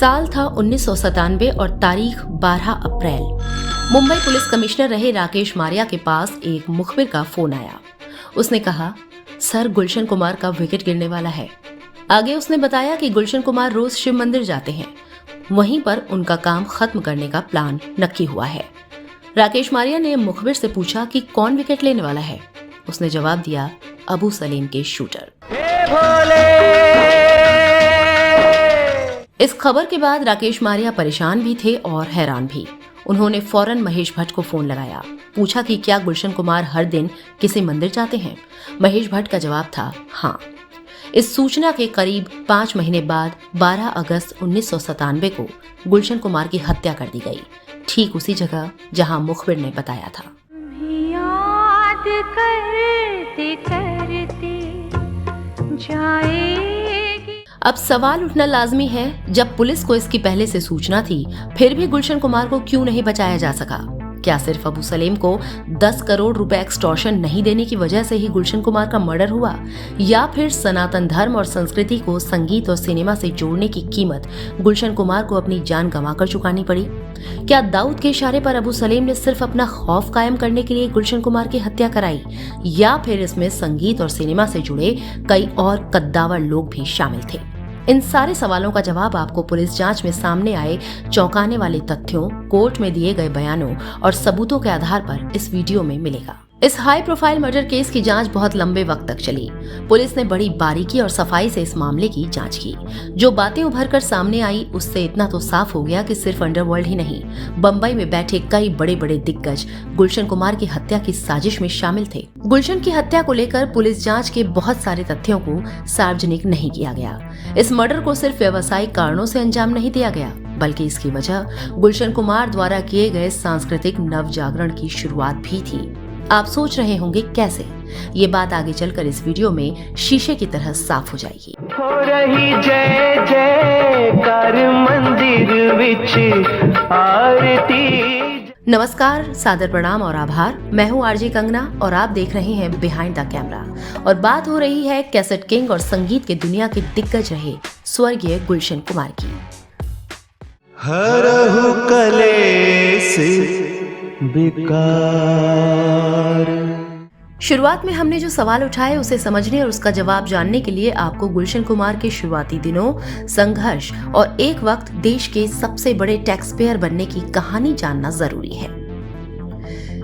साल था 1997 और तारीख 12 अप्रैल। मुंबई पुलिस कमिश्नर रहे राकेश मारिया के पास एक मुखबिर का फोन आया। उसने कहा, सर गुलशन कुमार का विकेट गिरने वाला है। आगे उसने बताया कि गुलशन कुमार रोज शिव मंदिर जाते हैं, वहीं पर उनका काम खत्म करने का प्लान नक्की हुआ है। राकेश मारिया ने मुखबिर से पूछा कि कौन विकेट लेने वाला है। उसने जवाब दिया, अबू सलीम के शूटर। इस खबर के बाद राकेश मारिया परेशान भी थे और हैरान भी। उन्होंने फौरन महेश भट्ट को फोन लगाया, पूछा कि क्या गुलशन कुमार हर दिन किसी मंदिर जाते हैं। महेश भट्ट का जवाब था हाँ। इस सूचना के करीब 5 महीने बाद 12 अगस्त 1997 को गुलशन कुमार की हत्या कर दी गई, ठीक उसी जगह जहां मुखबिर ने बताया था। याद करते करते जाएगी। अब सवाल उठना लाजमी है, जब पुलिस को इसकी पहले से सूचना थी, फिर भी गुलशन कुमार को क्यों नहीं बचाया जा सका? क्या सिर्फ अबू सलीम को 10 करोड़ रुपए एक्सटॉर्शन नहीं देने की वजह से ही गुलशन कुमार का मर्डर हुआ, या फिर सनातन धर्म और संस्कृति को संगीत और सिनेमा से जोड़ने की कीमत गुलशन कुमार को अपनी जान गंवाकर चुकानी पड़ी? क्या दाऊद के इशारे पर अबू सलीम ने सिर्फ अपना खौफ कायम करने के लिए गुलशन कुमार की हत्या कराई, या फिर इसमें संगीत और सिनेमा से जुड़े कई और कद्दावर लोग भी शामिल थे? इन सारे सवालों का जवाब आपको पुलिस जांच में सामने आए चौंकाने वाले तथ्यों, कोर्ट में दिए गए बयानों और सबूतों के आधार पर इस वीडियो में मिलेगा। इस हाई प्रोफाइल मर्डर केस की जांच बहुत लंबे वक्त तक चली। पुलिस ने बड़ी बारीकी और सफाई से इस मामले की जांच की। जो बातें उभर कर सामने आई, उससे इतना तो साफ हो गया कि सिर्फ अंडरवर्ल्ड ही नहीं, बंबई में बैठे कई बड़े बड़े दिग्गज गुलशन कुमार की हत्या की साजिश में शामिल थे। गुलशन की हत्या को लेकर पुलिस जांच के बहुत सारे तथ्यों को सार्वजनिक नहीं किया गया। इस मर्डर को सिर्फ व्यावसायिक कारणों से अंजाम नहीं दिया गया, बल्कि इसकी वजह गुलशन कुमार द्वारा किए गए सांस्कृतिक नवजागरण की शुरुआत भी थी। आप सोच रहे होंगे कैसे? ये बात आगे चलकर इस वीडियो में शीशे की तरह साफ हो जाएगी। हो रही जय जयकार मंदिर विच आरती। नमस्कार, सादर प्रणाम और आभार। मैं हूँ आरजे कंगना और आप देख रहे हैं बिहाइंड द कैमरा। और बात हो रही है कैसेट किंग और संगीत के दुनिया के दिग्गज रहे स्वर्गीय गुलशन कुमार की। हरहु कलेस बिकार। शुरुआत में हमने जो सवाल उठाए उसे समझने और उसका जवाब जानने के लिए आपको गुलशन कुमार के शुरुआती दिनों, संघर्ष और एक वक्त देश के सबसे बड़े टैक्स पेयर बनने की कहानी जानना जरूरी है।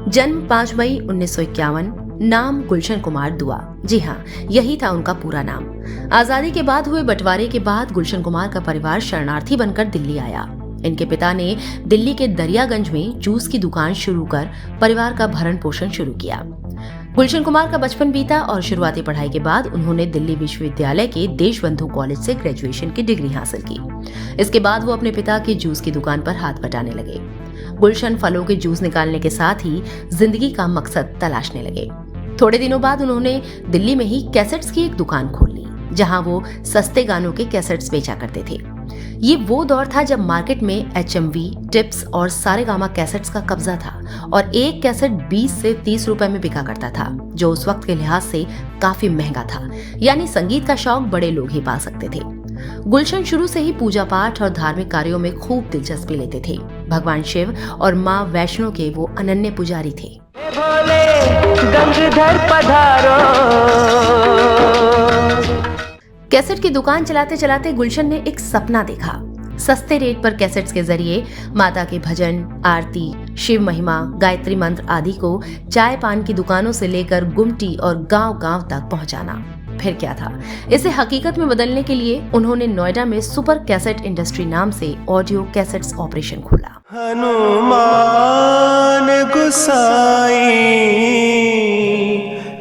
जन्म 5 मई 1951, नाम गुलशन कुमार दुआ। जी हाँ, यही था उनका पूरा नाम। आजादी के बाद हुए बंटवारे के बाद गुलशन कुमार का परिवार शरणार्थी बनकर दिल्ली आया। इनके पिता ने दिल्ली के दरियागंज में जूस की दुकान शुरू कर परिवार का भरण पोषण शुरू किया। गुलशन कुमार का बचपन बीता और शुरुआती पढ़ाई के बाद उन्होंने दिल्ली विश्वविद्यालय के देशबंधु कॉलेज से ग्रेजुएशन की डिग्री हासिल की। इसके बाद वो अपने पिता की जूस की दुकान पर हाथ बटाने लगे। गुलशन फलों के जूस निकालने के साथ ही जिंदगी का मकसद तलाशने लगे। थोड़े दिनों बाद उन्होंने दिल्ली में ही कैसेट्स की एक दुकान खोल ली, जहां वो सस्ते गानों के कैसेट्स बेचा करते थे। ये वो दौर था जब मार्केट में HMV, टिप्स और सारेगामा कैसेट्स का कब्जा था और एक कैसेट 20 से 30 रुपए में बिका करता था, जो उस वक्त के लिहाज से काफी महंगा था। यानी संगीत का शौक बड़े लोग ही पा सकते थे। गुलशन शुरू से ही पूजा पाठ और धार्मिक कार्यों में खूब दिलचस्पी लेते थे। भगवान शिव और माँ वैष्णो के वो अनन्य पुजारी थे। गंगाधर पधारो। कैसेट की दुकान चलाते चलाते गुलशन ने एक सपना देखा। सस्ते रेट पर कैसेट्स के जरिए माता के भजन, आरती, शिव महिमा, गायत्री मंत्र आदि को चाय पान की दुकानों से लेकर गुमटी और गांव-गांव तक पहुंचाना। फिर क्या था, इसे हकीकत में बदलने के लिए उन्होंने नोएडा में सुपर कैसेट इंडस्ट्री नाम से ऑडियो कैसेट्स ऑपरेशन खोला। हनुमान गुसाई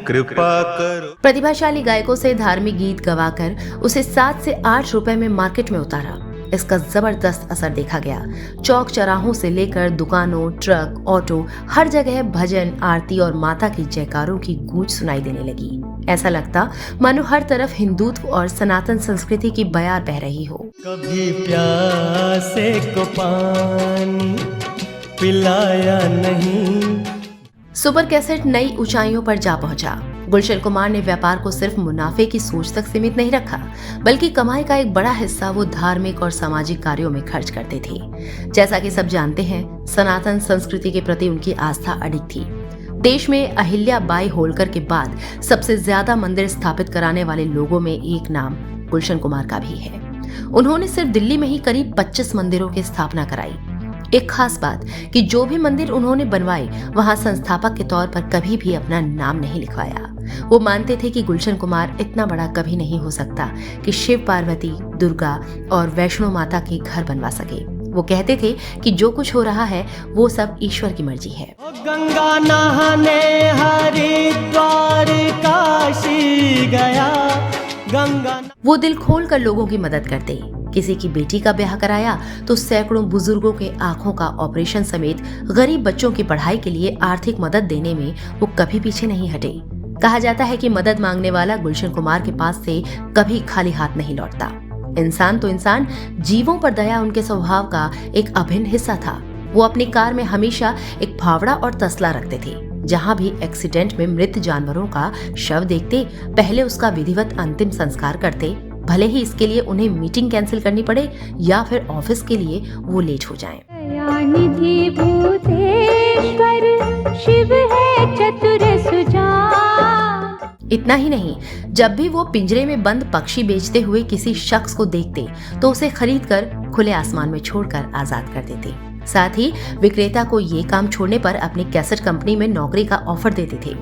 कृपा करो। प्रतिभाशाली गायकों से धार्मिक गीत गवाकर उसे 7 से 8 रुपए में मार्केट में उतारा। इसका जबरदस्त असर देखा गया। चौक चौराहों से लेकर दुकानों, ट्रक, ऑटो, हर जगह भजन, आरती और माता की जयकारों की गूंज सुनाई देने लगी। ऐसा लगता मानो हर तरफ हिंदुत्व और सनातन संस्कृति की बयार बह रही हो। कभी प्यासे को पानी पिलाया नहीं। सुपर कैसेट नई ऊंचाइयों पर जा पहुंचा। गुलशन कुमार ने व्यापार को सिर्फ मुनाफे की सोच तक सीमित नहीं रखा, बल्कि कमाई का एक बड़ा हिस्सा वो धार्मिक और सामाजिक कार्यों में खर्च करते थे। जैसा कि सब जानते हैं, सनातन संस्कृति के प्रति उनकी आस्था अडिग थी। देश में अहिल्या बाई होलकर के बाद सबसे ज्यादा मंदिर स्थापित कराने वाले लोगों में एक नाम गुलशन कुमार का भी है। उन्होंने सिर्फ दिल्ली में ही करीब 25 मंदिरों की स्थापना कराई। एक खास बात कि जो भी मंदिर उन्होंने बनवाए, वहां संस्थापक के तौर पर कभी भी अपना नाम नहीं लिखवाया। वो मानते थे कि गुलशन कुमार इतना बड़ा कभी नहीं हो सकता कि शिव पार्वती, दुर्गा और वैष्णो माता के घर बनवा सके। वो कहते थे कि जो कुछ हो रहा है वो सब ईश्वर की मर्जी है। गंगा नहाने हरिद्वार काशी गया, गंगा। वो दिल खोल कर लोगों की मदद करते। किसी की बेटी का ब्याह कराया तो सैकड़ों बुजुर्गों के आंखों का ऑपरेशन समेत गरीब बच्चों की पढ़ाई के लिए आर्थिक मदद देने में वो कभी पीछे नहीं हटे। कहा जाता है कि मदद मांगने वाला गुलशन कुमार के पास से कभी खाली हाथ नहीं लौटता। इंसान तो इंसान, जीवों पर दया उनके स्वभाव का एक अभिन्न हिस्सा था। वो अपनी कार में हमेशा एक फावड़ा और तसला रखते थे। जहां भी एक्सीडेंट में मृत जानवरों का शव देखते, पहले उसका विधिवत अंतिम संस्कार करते, भले ही इसके लिए उन्हें मीटिंग कैंसिल करनी पड़े या फिर ऑफिस के लिए वो लेट हो जाएं। दयानिधि भूतेश्वर शिव है चतुर सुजान। इतना ही नहीं, जब भी वो पिंजरे में बंद पक्षी बेचते हुए किसी शख्स को देखते तो उसे खरीदकर खुले आसमान में छोड़कर आजाद कर देते। साथ ही विक्रेता को ये काम छोड़ने पर अपनी कैसेट कंपनी में नौकरी का ऑफर देते थे।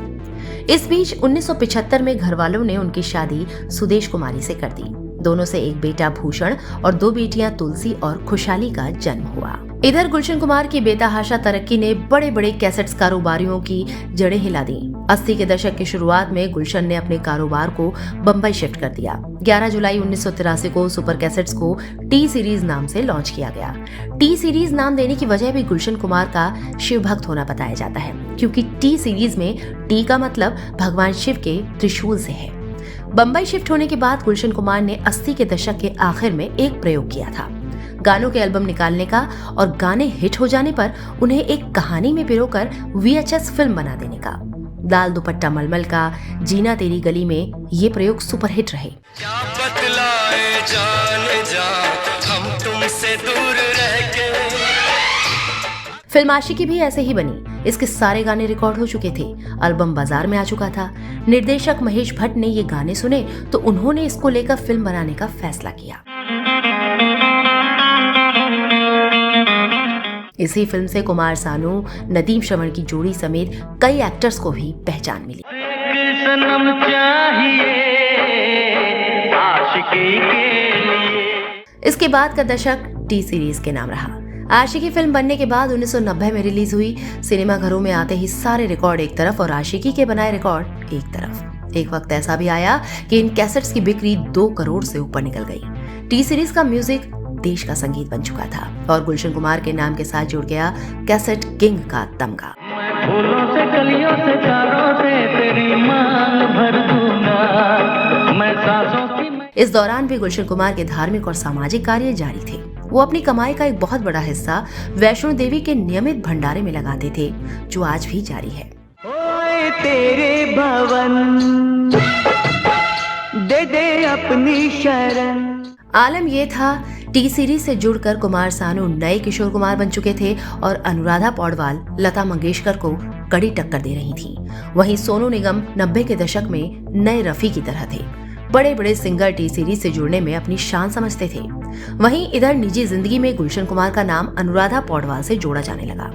इस बीच 1975 में घर वालों ने उनकी शादी सुदेश कुमारी से कर दी। दोनों से एक बेटा भूषण और 2 बेटियां तुलसी और खुशहाली का जन्म हुआ। इधर गुलशन कुमार की बेतहाशा तरक्की ने बड़े बड़े कैसेट्स कारोबारियों की जड़ें हिला दी। 80 के दशक की शुरुआत में गुलशन ने अपने कारोबार को बंबई शिफ्ट कर दिया। 11 जुलाई 1983 को सुपर कैसेट्स को टी सीरीज नाम से लॉन्च किया गया। टी सीरीज नाम देने की वजह भी गुलशन कुमार का शिव भक्त होना बताया जाता है, क्योंकि टी सीरीज में टी का मतलब भगवान शिव के त्रिशूल से है। बंबई शिफ्ट होने के बाद गुलशन कुमार ने 80 के दशक के आखिर में एक प्रयोग किया था, गानों के एल्बम निकालने का और गाने हिट हो जाने पर उन्हें एक कहानी में पिरोकर VHS फिल्म बना देने का। लाल दुपट्टा मलमल का जीना तेरी गली में ये प्रयोग सुपरहिट रहे। क्या बतलाए जान जा, हम तुमसे दूर रह के। फिल्म आशिकी भी ऐसे ही बनी। इसके सारे गाने रिकॉर्ड हो चुके थे, एल्बम बाजार में आ चुका था। निर्देशक महेश भट्ट ने ये गाने सुने तो उन्होंने इसको लेकर फिल्म बनाने का फैसला किया। इसी फिल्म से कुमार सानू, नदीम श्रवण की जोड़ी समेत कई एक्टर्स को भी पहचान मिली। सनम चाहिए आशिकी के लिए। इसके बाद का दशक टी सीरीज के नाम रहा। आशिकी फिल्म बनने के बाद 1990 में रिलीज हुई। सिनेमा घरों में आते ही सारे रिकॉर्ड एक तरफ और आशिकी के बनाए रिकॉर्ड एक तरफ। एक वक्त ऐसा भी आया कि इन कैसेट्स की बिक्री 2 करोड़ से ऊपर निकल गई। टी सीरीज का म्यूजिक देश का संगीत बन चुका था और गुलशन कुमार के नाम के साथ जुड़ गया कैसेट किंग का तमगा। फूलों से कलियों से चारों से तेरी मांग भर दूंगा मैं सांसों की। इस दौरान भी गुलशन कुमार के धार्मिक और सामाजिक कार्य जारी थे। वो अपनी कमाई का एक बहुत बड़ा हिस्सा वैष्णो देवी के नियमित भंडारे में लगाते थे, जो आज भी जारी है। ओए तेरे भवन दे दे अपनी शरण। आलम ये था, टी सीरीज से जुड़कर कुमार सानू नए किशोर कुमार बन चुके थे और अनुराधा पौडवाल लता मंगेशकर को कड़ी टक्कर दे रही थी। वहीं सोनू निगम 90 के दशक में नए रफी की तरह थे। बड़े बड़े सिंगर टी सीरीज से जुड़ने में अपनी शान समझते थे। वहीं इधर निजी जिंदगी में गुलशन कुमार का नाम अनुराधा पौडवाल से जोड़ा जाने लगा।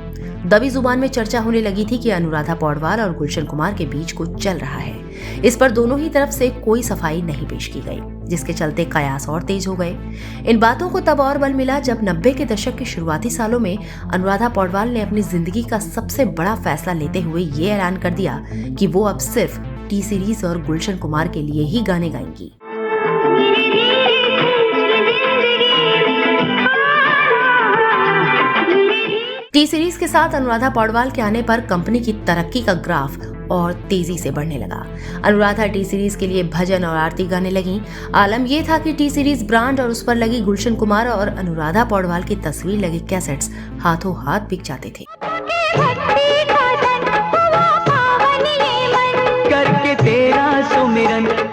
दबी जुबान में चर्चा होने लगी थी कि अनुराधा पौडवाल और गुलशन कुमार के बीच कुछ चल रहा है। इस पर दोनों ही तरफ से कोई सफाई नहीं पेश की गई, जिसके चलते कयास और तेज हो गए। इन बातों को तब और बल मिला जब 90 के दशक के शुरुआती सालों में अनुराधा पौडवाल ने अपनी जिंदगी का सबसे बड़ा फैसला लेते हुए ये ऐलान कर दिया कि वो अब सिर्फ टी सीरीज और गुलशन कुमार के लिए ही गाने गाएंगी। टी सीरीज के साथ अनुराधा पौडवाल के आने पर कंपनी की तरक्की का ग्राफ और तेजी से बढ़ने लगा। अनुराधा टी सीरीज के लिए भजन और आरती गाने लगी। आलम ये था कि टी सीरीज ब्रांड और उस पर लगी गुलशन कुमार और अनुराधा पौडवाल की तस्वीर लगे कैसेट्स हाथों हाथ बिक जाते थे। करके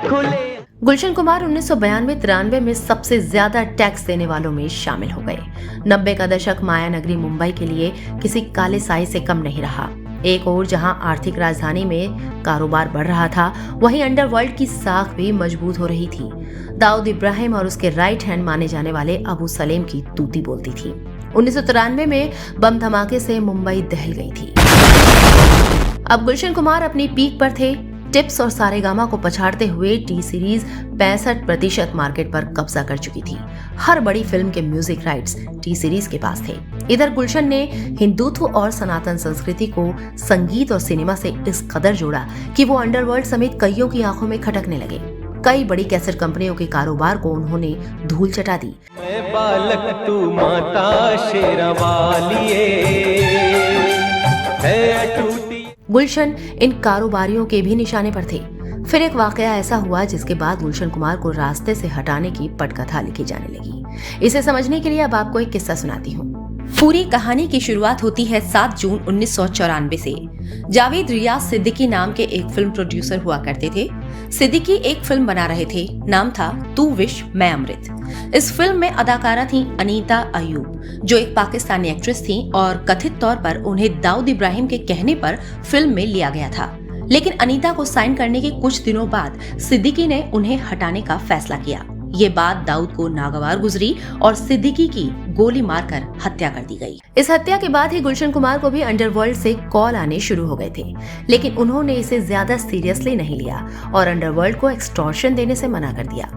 खुले। गुलशन कुमार 1992-93 में सबसे ज्यादा टैक्स देने वालों में शामिल हो गए। 90 का दशक माया नगरी मुंबई के लिए किसी काले साई से कम नहीं रहा। एक ओर जहां आर्थिक राजधानी में कारोबार बढ़ रहा था, वहीं अंडरवर्ल्ड की साख भी मजबूत हो रही थी। दाऊद इब्राहिम और उसके राइट हैंड माने जाने वाले अबू सलेम की तूती बोलती थी। 1993 में बम धमाके से मुंबई दहल गई थी। अब गुलशन कुमार अपनी पीक पर थे। टिप्स और सारेगामा को पछाड़ते हुए टी सीरीज 65% मार्केट पर कब्जा कर चुकी थी। हर बड़ी फिल्म के म्यूजिक राइट्स टी सीरीज के पास थे। इधर गुलशन ने हिंदुत्व और सनातन संस्कृति को संगीत और सिनेमा से इस कदर जोड़ा कि वो अंडरवर्ल्ड समेत कईयों की आंखों में खटकने लगे। कई बड़ी कैसेट कंपनियों के कारोबार को उन्होंने धूल चटा दी। मैं बालक तू माता शेरावालिए है टूटी। गुलशन इन कारोबारियों के भी निशाने पर थे। फिर एक वाकया ऐसा हुआ जिसके बाद गुलशन कुमार को रास्ते से हटाने की पटकथा लिखी जाने लगी। इसे समझने के लिए अब आपको एक किस्सा सुनाती हूँ। पूरी कहानी की शुरुआत होती है 7 जून 1994 से। जावेद रियाज सिद्दीकी नाम के एक फिल्म प्रोड्यूसर हुआ करते थे। सिद्दीकी एक फिल्म बना रहे थे, नाम था तू विश मैं अमृत। इस फिल्म में अदाकारा थी अनीता अयूब, जो एक पाकिस्तानी एक्ट्रेस थी और कथित तौर पर उन्हें दाऊद इब्राहिम के कहने पर फिल्म में लिया गया था। लेकिन अनीता को साइन करने के कुछ दिनों बाद सिद्दीकी ने उन्हें हटाने का फैसला किया। ये बात दाऊद को नागवार गुजरी और सिद्दीकी की गोली मारकर हत्या कर दी गई। इस हत्या के बाद ही गुलशन कुमार को भी अंडरवर्ल्ड से कॉल आने शुरू हो गए थे, लेकिन उन्होंने इसे ज्यादा सीरियसली नहीं लिया और अंडरवर्ल्ड को एक्सटॉर्शन देने से मना कर दिया।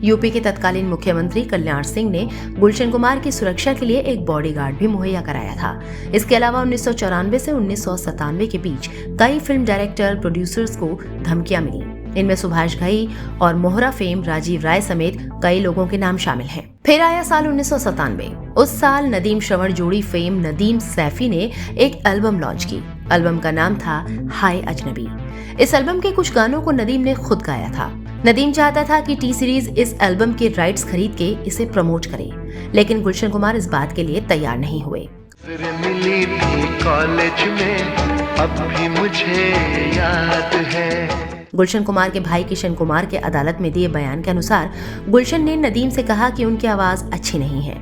यूपी के तत्कालीन मुख्यमंत्री कल्याण सिंह ने गुलशन कुमार की सुरक्षा के लिए एक बॉडीगार्ड भी मुहैया कराया था। इसके अलावा 1994 से 1997 के बीच कई फिल्म डायरेक्टर प्रोड्यूसर्स को धमकियां मिली। इनमें सुभाष घई और मोहरा फेम राजीव राय समेत कई लोगों के नाम शामिल हैं। फिर आया साल 1997। उस साल नदीम श्रवण जोड़ी फेम नदीम सैफी ने एक एल्बम लॉन्च की। एल्बम का नाम था हाय अजनबी। इस एल्बम के कुछ गानों को नदीम ने खुद गाया था। नदीम चाहता था कि टी सीरीज इस एल्बम के राइट्स खरीद के इसे प्रमोट करे, लेकिन गुलशन कुमार इस बात के लिए तैयार नहीं हुए। मिली थी कॉलेज में, अब भी मुझे याद है। गुलशन कुमार के भाई किशन कुमार के अदालत में दिए बयान के अनुसार गुलशन ने नदीम से कहा कि उनकी आवाज अच्छी नहीं है,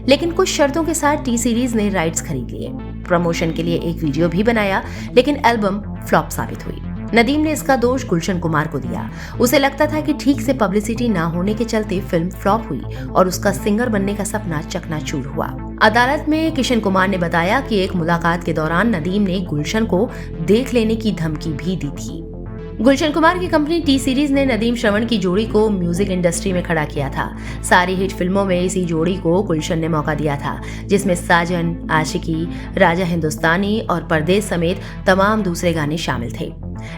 लेकिन कुछ शर्तों के साथ टी सीरीज ने राइट्स खरीद लिए। प्रमोशन के लिए एक वीडियो भी बनाया, लेकिन एल्बम फ्लॉप साबित हुई। नदीम ने इसका दोष गुलशन कुमार को दिया। उसे लगता था कि ठीक से पब्लिसिटी ना होने के चलते फिल्म फ्लॉप हुई और उसका सिंगर बनने का सपना चकनाचूर हुआ। अदालत में किशन कुमार ने बताया कि एक मुलाकात के दौरान नदीम ने गुलशन को देख लेने की धमकी भी दी थी। गुलशन कुमार की कंपनी टी सीरीज ने नदीम श्रवण की जोड़ी को म्यूजिक इंडस्ट्री में खड़ा किया था। सारी हिट फिल्मों में इसी जोड़ी को गुलशन ने मौका दिया था, जिसमें साजन, आशिकी, राजा हिंदुस्तानी और परदेश समेत तमाम दूसरे गाने शामिल थे।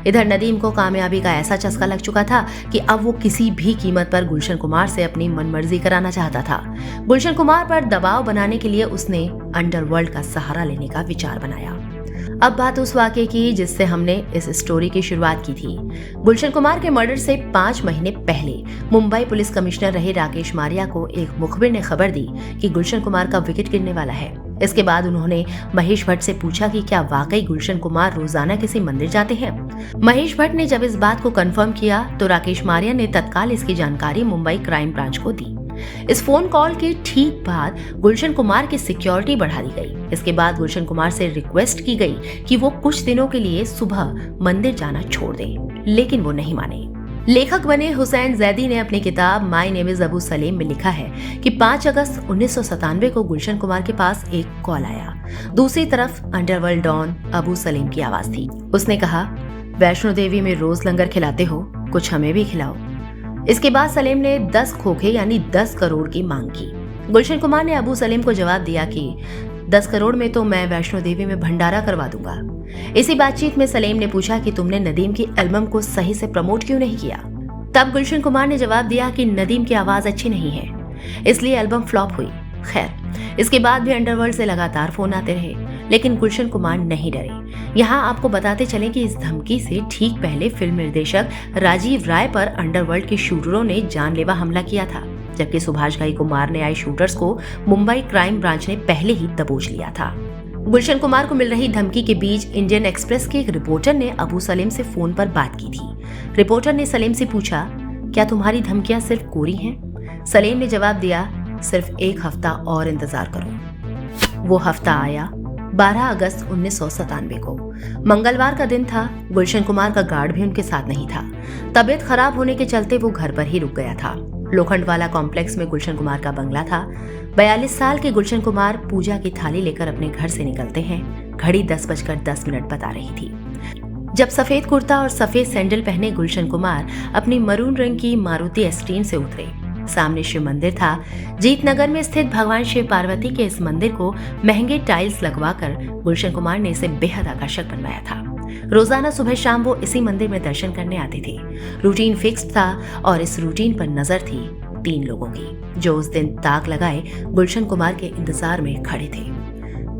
इधर नदीम को कामयाबी का ऐसा चस्का लग चुका था कि अब वो किसी भी कीमत पर गुलशन कुमार से अपनी मनमर्जी कराना चाहता था। गुलशन कुमार पर दबाव बनाने के लिए उसने अंडरवर्ल्ड का सहारा लेने का विचार बनाया। अब बात उस वाकये की जिससे हमने इस स्टोरी की शुरुआत की थी। गुलशन कुमार के मर्डर से 5 महीने पहले मुंबई पुलिस कमिश्नर रहे राकेश मारिया को एक मुखबिर ने खबर दी कि गुलशन कुमार का विकेट गिरने वाला है। इसके बाद उन्होंने महेश भट्ट से पूछा कि क्या वाकई गुलशन कुमार रोजाना किसी मंदिर जाते हैं। महेश भट्ट ने जब इस बात को कंफर्म किया तो राकेश मारिया ने तत्काल इसकी जानकारी मुंबई क्राइम ब्रांच को दी। इस फोन कॉल के ठीक बाद गुलशन कुमार की सिक्योरिटी बढ़ा दी गई। इसके बाद गुलशन कुमार से रिक्वेस्ट की गई कि वो कुछ दिनों के लिए सुबह मंदिर जाना छोड़ दें, लेकिन वो नहीं माने। लेखक बने हुसैन जैदी ने अपनी किताब my name is Abu Salem में लिखा है कि 5 अगस्त 1997 को गुलशन कुमार के पास एक कॉल आया। दूसरी तरफ अंडरवर्ल्ड डॉन अबू सलेम की आवाज थी। उसने कहा, वैष्णो देवी में रोज लंगर खिलाते हो, कुछ हमें भी खिलाओ। इसके बाद सलेम ने 10 खोखे यानी 10 करोड़ की मांग की। गुलशन कुमार ने अबू सलेम को जवाब दिया कि 10 करोड़ में तो मैं वैष्णो देवी में भंडारा करवा दूंगा। इसी बातचीत में सलेम ने पूछा कि तुमने नदीम की एल्बम को सही से प्रमोट क्यों नहीं किया। तब गुलशन कुमार ने जवाब दिया कि नदीम की आवाज अच्छी नहीं है, इसलिए एल्बम फ्लॉप हुई। खैर, इसके बाद भी अंडरवर्ल्ड से लगातार फोन आते रहे, लेकिन गुलशन कुमार नहीं डरे। यहाँ आपको बताते चले कि इस धमकी से ठीक पहले फिल्म निर्देशक राजीव राय पर अंडरवर्ल्ड के शूटरों ने जानलेवा हमला किया था, जबकि सुभाष घई को मारने आए शूटर्स को मुंबई क्राइम ब्रांच ने पहले ही दबोच लिया था। गुलशन कुमार को मिल रही धमकी के बीच इंडियन एक्सप्रेस के एक रिपोर्टर ने अबू सलेम से फोन पर बात की थी। रिपोर्टर ने सलेम से पूछा क्या तुम्हारी धमकियां सिर्फ कोरी हैं? सलेम ने जवाब दिया, सिर्फ 1 हफ्ता और इंतजार करो। वो हफ्ता आया 12 अगस्त 1997 को। मंगलवार का दिन था। गुलशन कुमार का गार्ड भी उनके साथ नहीं था। तबीयत खराब होने के चलते वो घर पर ही रुक गया था। लोखंडवाला कॉम्प्लेक्स में गुलशन कुमार का बंगला था। 42 साल के गुलशन कुमार पूजा की थाली लेकर अपने घर से निकलते हैं। घड़ी 10:10 बता रही थी जब सफेद कुर्ता और सफेद सैंडल पहने गुलशन कुमार अपनी मरून रंग की मारुति एस्ट्रीम से उतरे। सामने शिव मंदिर था। जीतनगर में स्थित भगवान शिव पार्वती के इस मंदिर को महंगे टाइल्स लगवाकर गुलशन कुमार ने इसे बेहद आकर्षक बनवाया था। रोजाना सुबह शाम वो इसी मंदिर में दर्शन करने आते थे। रूटीन फिक्स था और इस रूटीन पर नजर थी 3 लोगों की, जो उस दिन ताक लगाए गुलशन कुमार के इंतजार में खड़े थे।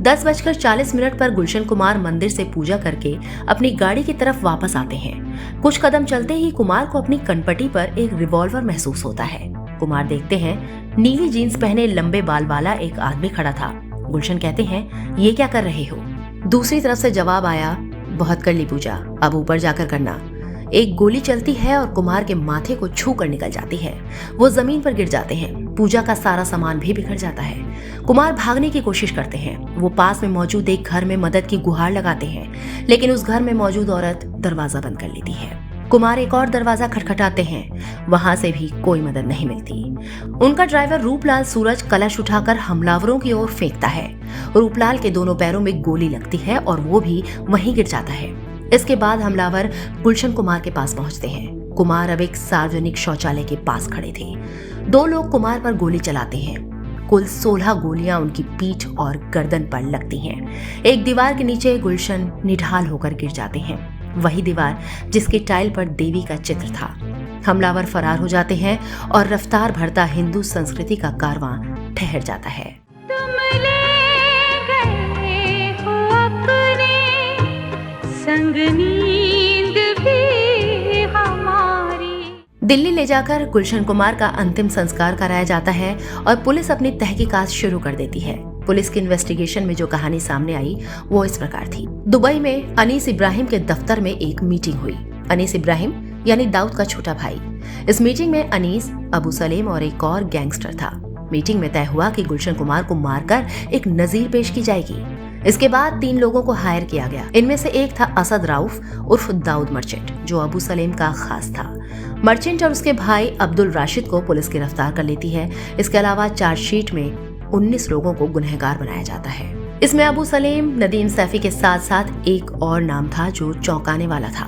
10:40 पर गुलशन कुमार मंदिर से पूजा करके अपनी गाड़ी की तरफ वापस आते हैं। कुछ कदम चलते ही कुमार को अपनी कनपटी पर एक रिवॉल्वर महसूस होता है। कुमार देखते हैं नीली जीन्स पहने लंबे बाल वाला एक आदमी खड़ा था। गुलशन कहते हैं, ये क्या कर रहे हो? दूसरी तरफ से जवाब आया, बहुत कर ली पूजा, अब ऊपर जाकर करना। एक गोली चलती है और कुमार के माथे को छू कर निकल जाती है। वो जमीन पर गिर जाते हैं। पूजा का सारा सामान भी बिखर जाता है। कुमार भागने की कोशिश करते हैं। वो पास में मौजूद एक घर में मदद की गुहार लगाते हैं, लेकिन उस घर में मौजूद औरत दरवाजा बंद कर लेती है। कुमार एक और दरवाजा खटखटाते हैं, वहां से भी कोई मदद नहीं मिलती। उनका ड्राइवर रूपलाल सूरज कलश उठाकर हमलावरों की ओर फेंकता है। रूपलाल के दोनों पैरों में गोली लगती है और वो भी वहीं गिर जाता है। इसके बाद हमलावर गुलशन कुमार के पास पहुंचते हैं। कुमार अब एक सार्वजनिक शौचालय के पास खड़े थे। 2 लोग कुमार पर गोली चलाते हैं। कुल 16 गोलियां उनकी पीठ और गर्दन पर लगती हैं। एक दीवार के नीचे गुलशन निढाल होकर गिर जाते हैं, वही दीवार जिसकी टाइल पर देवी का चित्र था। हमलावर फरार हो जाते हैं और रफ्तार भरता हिंदू संस्कृति का कारवां ठहर जाता है। तुम ले गए हो अपने संग, नींद भी हमारी। दिल्ली ले जाकर गुलशन कुमार का अंतिम संस्कार कराया जाता है और पुलिस अपनी तहकीकात शुरू कर देती है। पुलिस की इन्वेस्टिगेशन में जो कहानी सामने आई वो इस प्रकार थी। दुबई में अनीस इब्राहिम के दफ्तर में एक मीटिंग हुई। अनीस इब्राहिम यानी दाऊद का छोटा भाई। इस मीटिंग में अनीस, अबू सलेम और एक और गैंगस्टर था। मीटिंग में तय हुआ कि गुलशन कुमार को मारकर एक नजीर पेश की जाएगी। इसके बाद 3 लोगों को हायर किया गया। इनमें से एक था असद राउफ उर्फ दाऊद मर्चेंट, जो अबू सलेम का खास था। मर्चेंट और उसके भाई अब्दुल राशिद को पुलिस गिरफ्तार कर लेती है। इसके अलावा चार्जशीट में 19 लोगों को गुनहगार बनाया जाता है। इसमें अबू सलेम, नदीम सैफी के साथ साथ एक और नाम था जो चौंकाने वाला था,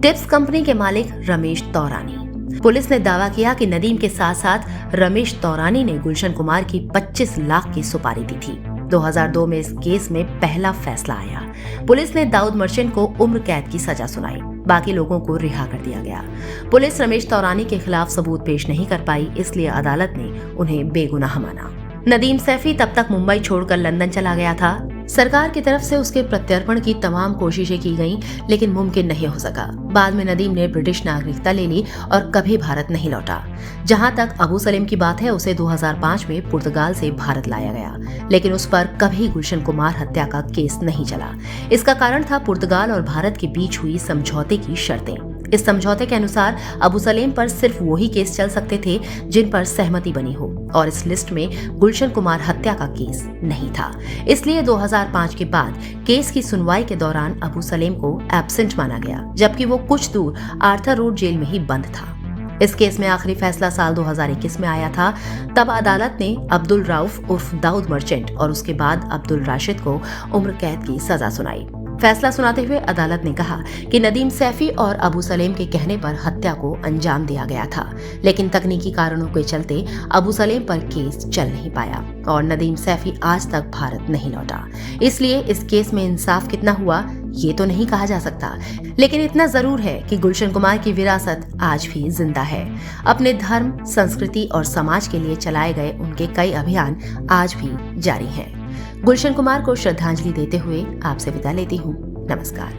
टिप्स कंपनी के मालिक रमेश तौरानी। पुलिस ने दावा किया कि नदीम के साथ साथ रमेश तौरानी ने गुलशन कुमार की 25 लाख की सुपारी दी थी। 2002 में इस केस में पहला फैसला आया। पुलिस ने दाऊद मर्चेंट को उम्र कैद की सजा सुनाई, बाकी लोगों को रिहा कर दिया गया। पुलिस रमेश तौरानी के खिलाफ सबूत पेश नहीं कर पाई, इसलिए अदालत ने उन्हें बेगुनाह माना। नदीम सैफी तब तक मुंबई छोड़कर लंदन चला गया था। सरकार की तरफ से उसके प्रत्यर्पण की तमाम कोशिशें की गईं, लेकिन मुमकिन नहीं हो सका। बाद में नदीम ने ब्रिटिश नागरिकता ले ली और कभी भारत नहीं लौटा। जहां तक अबू सलेम की बात है, उसे 2005 में पुर्तगाल से भारत लाया गया, लेकिन उस पर कभी गुलशन कुमार हत्या का केस नहीं चला। इसका कारण था पुर्तगाल और भारत के बीच हुई समझौते की शर्तें। इस समझौते के अनुसार अबू सलेम पर सिर्फ वही केस चल सकते थे जिन पर सहमति बनी हो, और इस लिस्ट में गुलशन कुमार हत्या का केस नहीं था। इसलिए 2005 के बाद केस की सुनवाई के दौरान अबू सलेम को एब्सेंट माना गया, जबकि वो कुछ दूर आर्थर रोड जेल में ही बंद था। इस केस में आखिरी फैसला साल 2021 में आया था। तब अदालत ने अब्दुल राउफ उर्फ दाऊद मर्चेंट और उसके बाद अब्दुल राशिद को उम्र कैद की सजा सुनाई। फैसला सुनाते हुए अदालत ने कहा कि नदीम सैफी और अबू सलेम के कहने पर हत्या को अंजाम दिया गया था, लेकिन तकनीकी कारणों के चलते अबू सलेम पर केस चल नहीं पाया और नदीम सैफी आज तक भारत नहीं लौटा। इसलिए इस केस में इंसाफ कितना हुआ ये तो नहीं कहा जा सकता, लेकिन इतना जरूर है कि गुलशन कुमार की विरासत आज भी जिंदा है। अपने धर्म, संस्कृति और समाज के लिए चलाए गए उनके कई अभियान आज भी जारी हैं। गुलशन कुमार को श्रद्धांजलि देते हुए आपसे विदा लेती हूँ। नमस्कार।